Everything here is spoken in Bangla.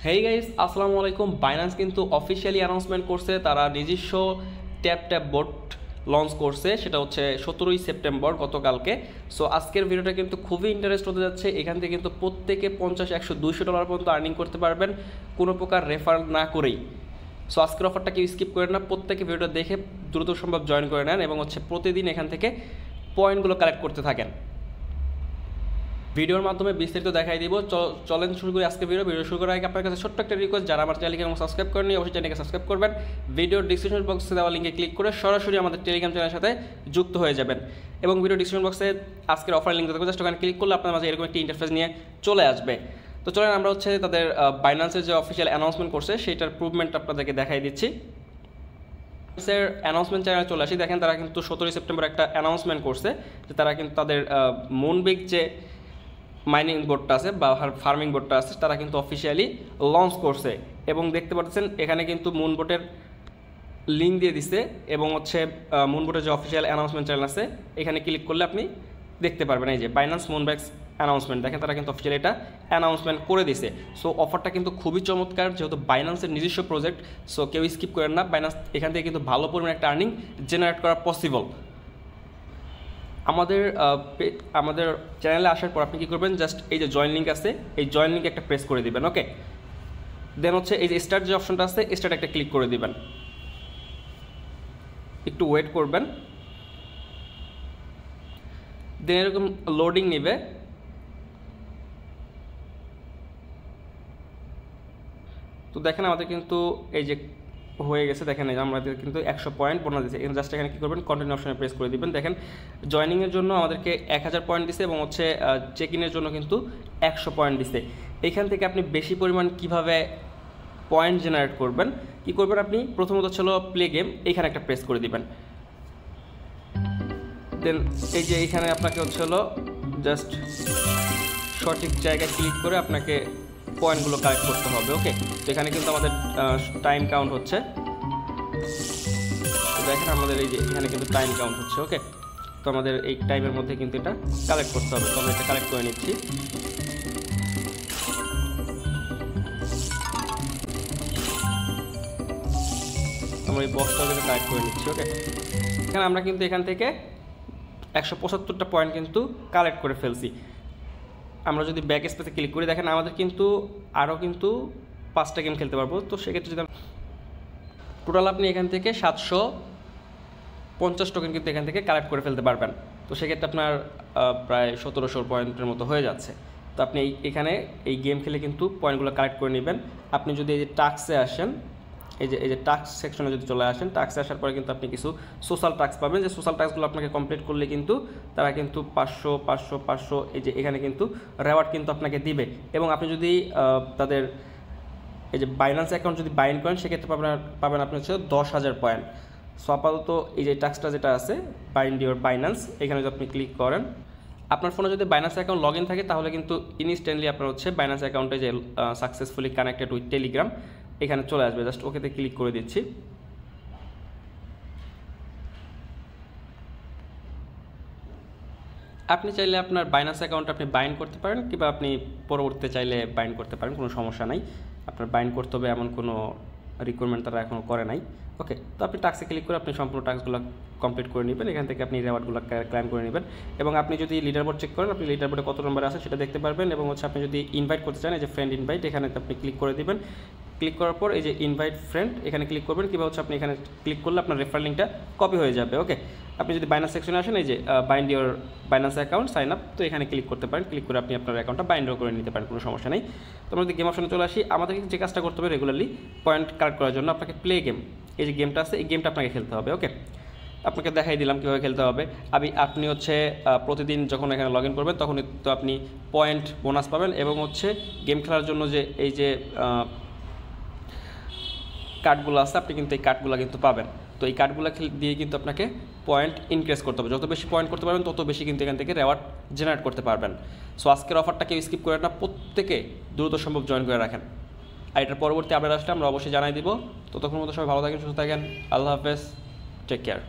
হেই গাইস, আসসালামু আলাইকুম। বাইন্যান্স কিন্তু অফিসিয়ালি অ্যানাউন্সমেন্ট করছে তারা নিজস্ব ট্যাপ বোট লঞ্চ করছে, সেটা হচ্ছে 17ই সেপ্টেম্বর গতকালকে। সো আজকের ভিডিওটা কিন্তু খুবই ইন্টারেস্ট হতে যাচ্ছে। এখান থেকে কিন্তু প্রত্যেকে 50, 100, $200 পর্যন্ত আর্নিং করতে পারবেন কোনো প্রকার রেফার না করেই। সো আজকের অফারটা কেউ স্কিপ করেন না, প্রত্যেকে ভিডিওটা দেখে দ্রুত সম্ভব জয়েন করে নেন এবং প্রতিদিন এখান থেকে পয়েন্টগুলো কালেক্ট করতে থাকেন। ভিডিওর মাধ্যমে বিস্তারিত দেখাই দিব। চলেন শুরু করি আজকে ভিডিও শুরু করার আগে আপনার কাছে ছোট্ট একটা রিকোয়েস্ট, যারা আমার চ্যানেলকে সাবস্ক্রাইব করেননি অবশ্যই চ্যানেলকে সাবস্ক্রাইব করবেন। ভিডিওর ডিসক্রিপশন বক্সে দেওয়া লিঙ্কে ক্লিক করে সরাসরি আমাদের টেলিগ্রাম চ্যানেলের সাথে যুক্ত হয়ে যাবেন এবং ভিডিও ডিসক্রিপশন বক্সে আজকের অফার লিঙ্ক থাকবে, জাস্ট ওখানে ক্লিক করলে আপনার মাঝে এরকম একটি ইন্টারফেস নিয়ে চলে আসবে। তো চলেন আমরা তাদের বাইন্যান্সের যে অফিসিয়াল অ্যানাউন্সমেন্ট করছে সেটার প্রুভমেন্ট আপনাদেরকে দেখাই দিচ্ছি। অ্যানাউন্সমেন্ট চ্যানেলে চলে আসি। দেখেন তারা কিন্তু 17 সেপ্টেম্বর একটা অ্যানাউন্সমেন্ট করছে যে তারা কিন্তু তাদের মুনবিগ যে মাইনিং বোর্ডটা আছে বা ফার্মিং বোর্ডটা আছে তারা কিন্তু অফিসিয়ালি লঞ্চ করছে এবং দেখতে পাচ্ছেন এখানে কিন্তু মুন বোটের লিঙ্ক দিয়ে দিছে এবং মুন বোটের যে অফিসিয়াল অ্যানাউন্সমেন্ট চ্যানেল আছে এখানে ক্লিক করলে আপনি দেখতে পারবেন এই যে বাইন্যান্স মুনব্যাক্স অ্যানাউন্সমেন্ট। দেখেন তারা কিন্তু অফিসিয়ালি এটা অ্যানাউন্সমেন্ট করে দিছে। সো অফারটা কিন্তু খুবই চমৎকার, যেহেতু বাইন্যান্সের নিজস্ব প্রজেক্ট। সো কেউ স্কিপ করেন না, বাইন্যান্স এখান থেকে কিন্তু ভালো পরিমাণে একটা আর্নিং জেনারেট করা পসিবল। আমাদের চ্যানেলে আসার পর আপনি কী করবেন, জাস্ট এই যে জয়েন লিঙ্ক আছে এই জয়েন লিঙ্কে একটা প্রেস করে দিবেন। ওকে, দেন এই যে স্টার্ট যে অপশনটা আছে স্টার্ট একটা ক্লিক করে দিবেন। একটু ওয়েট করবেন, দেন এরকম লোডিং নেবে। তো দেখেন আমাদের কিন্তু এই যে হয়ে গেছে, দেখেন এই যে আমাদের কিন্তু 100 পয়েন্ট বোনাস দিচ্ছে। জাস্ট এখানে কী করবেন, কন্টিনিউ অপশনে প্রেস করে দিবেন। দেখেন জয়নিংয়ের জন্য আমাদেরকে 1000 পয়েন্ট দিছে এবং চেক ইনের জন্য কিন্তু 100 পয়েন্ট দিছে। এখান থেকে আপনি বেশি পরিমাণ কিভাবে পয়েন্ট জেনারেট করবেন, কি করবেন, আপনি প্রথমত প্লে গেম, এখানে একটা প্রেস করে দিবেন। দেন এই যে এখানে আপনাকে জাস্ট সঠিক জায়গায় ক্লিক করে আপনাকে পয়েন্টগুলো কালেক্ট করতে হবে। ওকে, তো এখানে কিন্তু আমাদের টাইম কাউন্ট হচ্ছে। তো দেখেন আমাদের এই যে এখানে কিন্তু টাইম কাউন্ট হচ্ছে। ওকে, তো আমাদের এই টাইমের মধ্যে কিন্তু এটা কালেক্ট করতে হবে। তো আমরা এটা কালেক্ট করে নিচ্ছি। আমরা এই বক্সটা কালেক্ট করে নিচ্ছি। ওকে, এখানে আমরা কিন্তু এখান থেকে 175টা পয়েন্ট কিন্তু কালেক্ট করে ফেলছি। আমরা যদি ব্যাক স্পেসে ক্লিক করি, দেখেন আমাদের কিন্তু আরও কিন্তু 5টা গেম খেলতে পারবো। তো সেক্ষেত্রে যদি টোটাল আপনি এখান থেকে 750 টোকেন কিন্তু এখান থেকে কালেক্ট করে ফেলতে পারবেন। তো সেক্ষেত্রে আপনার প্রায় 1700 পয়েন্টের মতো হয়ে যাচ্ছে। তো আপনি এখানে এই গেম খেলে কিন্তু পয়েন্টগুলো কালেক্ট করে নেবেন। আপনি যদি এই যে টাস্কে আসেন, এই যে টাস্ক সেকশনে যদি চলে আসেন, টাস্কে আসার পরে কিন্তু আপনি কিছু সোশ্যাল টাস্ক পাবেন। যে সোশ্যাল টাস্কগুলো আপনাকে কমপ্লিট করলে কিন্তু তারা কিন্তু 500 এই যে এখানে কিন্তু রেওয়ার্ড কিন্তু আপনাকে দিবে। এবং আপনি যদি তাদের এই যে বাইন্যান্স অ্যাকাউন্ট যদি বাইন্ড করেন সেক্ষেত্রে পাবেন আপনি 10,000 পয়েন্ট। সো আপাতত এই যে টাস্কটা যেটা আছে বাইন্ড ইউর বাইন্যান্স, এখানে যদি আপনি ক্লিক করেন, আপনার ফোনে যদি বাইন্যান্স অ্যাকাউন্ট লগ ইন থাকে তাহলে কিন্তু ইনস্ট্যান্টলি আপনার বাইন্যান্স অ্যাকাউন্টে যে সাকসেসফুলি কানেক্টেড উইথ টেলিগ্রাম এখানে চলে আসবে। জাস্ট ওকেতে ক্লিক করে দিচ্ছি। আপনি চাইলে আপনার বাইন্যান্স অ্যাকাউন্ট আপনি বাইন্ড করতে পারেন, কিংবা আপনি পরবর্তীতে চাইলে বাইন্ড করতে পারেন, কোনো সমস্যা নাই। আপনার বাইন্ড করতে হবে এমন কোনো রিকোয়ারমেন্ট তারা এখনও করে নাই। ওকে, তো আপনি টাস্কে ক্লিক করে আপনি সম্পূর্ণ টাস্কগুলো কমপ্লিট করে নেবেন। এখান থেকে আপনি রেওয়ার্ডগুলো ক্লাইম করে নেবেন এবং আপনি যদি লিডার বোর্ড চেক করেন, আপনি লিডার বোর্ডে কত নম্বরে আছে সেটা দেখতে পারবেন। এবং আপনি যদি ইনভাইট করতে চান, এই যে ফ্রেন্ড ইনভাইট, এখানে আপনি ক্লিক করে দেবেন। ক্লিক করার পর এই যে ইনভাইট ফ্রেন্ড এখানে ক্লিক করবেন, কিংবা আপনি এখানে ক্লিক করলে আপনার রেফার লিঙ্কটা কপি হয়ে যাবে। ওকে, আপনি যদি বাইন্যান্স সেকশনে আসেন, এই যে bind your Binance account sign up, তো এখানে ক্লিক করতে পারেন। ক্লিক করে আপনি আপনার অ্যাকাউন্টটা বাইন্ডও করে নিতে পারেন, কোনো সমস্যা নেই। তো আমরা যদি গেম অপশনে চলে আসি, আমাদেরকে যে কাজটা করতে হবে রেগুলারলি পয়েন্ট কালেক্ট করার জন্য আপনাকে প্লে গেম, এই যে গেমটা আছে এই গেমটা আপনাকে খেলতে হবে। ওকে, আপনাকে দেখাই দিলাম কীভাবে খেলতে হবে। আপনি প্রতিদিন যখন এখানে লগ ইন করবেন তখন তো আপনি পয়েন্ট বোনাস পাবেন এবং গেম খেলার জন্য যে এই যে কার্ডগুলো আছে আপনি কিন্তু এই কার্ডগুলো কিন্তু পাবেন। তো এই কার্ডগুলো দিয়ে কিন্তু আপনাকে পয়েন্ট ইনক্রিজ করতে হবে। যত বেশি পয়েন্ট করতে পারবেন তত বেশি কিন্তু এখান থেকে রেওয়ার্ড জেনারেট করতে পারবেন। সো আজকের অফারটা কেউ স্কিপ করেন না, প্রত্যেকে দ্রুত সম্ভব জয়েন করে রাখেন। আর এটার পরবর্তী আপডেট আসলে আমরা অবশ্যই জানাই দিব। ততক্ষণ মতো সবাই ভালো থাকেন, সুস্থ থাকেন। আল্লাহ হাফেজ, টেক কেয়ার।